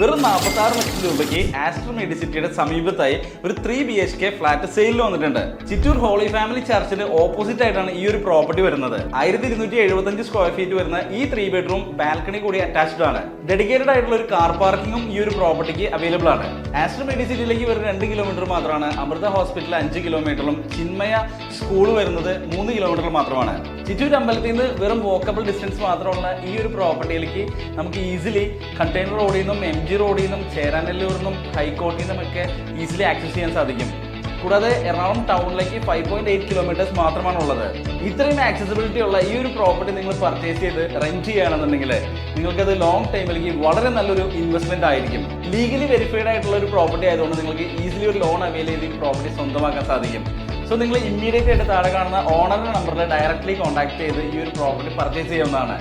വെറും 46 ലക്ഷം രൂപയ്ക്ക് ആസ്ട്രോ മെഡിസിറ്റിയുടെ സമീപത്തായി ഒരു 3 BHK ഫ്ലാറ്റ് സെയിലിൽ വന്നിട്ടുണ്ട്. ചിറ്റൂർ ഹോളി ഫാമിലി ചർച്ചിന് ഓപ്പോസിറ്റ് ആയിട്ടാണ് ഈ ഒരു പ്രോപ്പർട്ടി വരുന്നത്. 1275 സ്ക്വയർ ഫീറ്റ് വരുന്ന ഈ 3 ബെഡ്റൂം ബാൽക്കണി കൂടി അറ്റാച്ച്ഡ് ആണ്. ഡെഡിക്കേറ്റഡ് ആയിട്ടുള്ള ഒരു കാർ പാർക്കിംഗും ഈ ഒരു പ്രോപ്പർട്ടിക്ക് അവൈലബിൾ ആണ്. ആസ്ട്രോ മെഡിസിറ്റിയിലേക്ക് വെറും 2 കിലോമീറ്റർ മാത്രമാണ്. അമൃത ഹോസ്പിറ്റൽ 5 കിലോമീറ്ററും ചിന്മയ സ്കൂൾ വരുന്നത് 3 കിലോമീറ്റർ മാത്രമാണ്. ചിറ്റൂർ അമ്പലത്തിൽ നിന്ന് വെറും വോക്കബിൾ ഡിസ്റ്റൻസ് മാത്രമുള്ള ഈ ഒരു പ്രോപ്പർട്ടിയിലേക്ക് നമുക്ക് ഈസിലി കണ്ടെയ്നർ റോഡിൽ നിന്നും MG റോഡിൽ നിന്നും ചേരാനെല്ലൂരിൽ നിന്നും ഹൈക്കോർട്ടിൽ നിന്നും ഒക്കെ ഈസിലി ആക്സസ് ചെയ്യാൻ സാധിക്കും. കൂടാതെ എറണാകുളം ടൗണിലേക്ക് 5.8 കിലോമീറ്റേഴ്സ് മാത്രമാണ് ഉള്ളത്. ഇത്രയും ആക്സസിബിലിറ്റി ഉള്ള ഈ ഒരു പ്രോപ്പർട്ടി നിങ്ങൾ പർച്ചേസ് ചെയ്ത് റെന്റ് ചെയ്യുകയാണെന്നുണ്ടെങ്കിൽ നിങ്ങൾക്കത് ലോങ് ടൈമിലേക്ക് വളരെ നല്ലൊരു ഇൻവെസ്റ്റ്മെന്റ് ആയിരിക്കും. ലീഗലി വെരിഫൈഡ് ആയിട്ടുള്ള ഒരു പ്രോപ്പർട്ടി ആയതുകൊണ്ട് നിങ്ങൾക്ക് ഈസിലി ഒരു ലോൺ അവൈൽ ചെയ്ത് ഈ പ്രോപ്പർട്ടി സ്വന്തമാക്കാൻ സാധിക്കും. സോ നിങ്ങൾ ഇമ്മീഡിയറ്റ് ആയിട്ട് താഴെ കാണുന്ന ഓണറിന്റെ നമ്പറിൽ ഡയറക്റ്റ്ലി കോൺടാക്ട് ചെയ്ത് ഈ ഒരു പ്രോപ്പർട്ടി പർച്ചേസ് ചെയ്യാവുന്നതാണ്.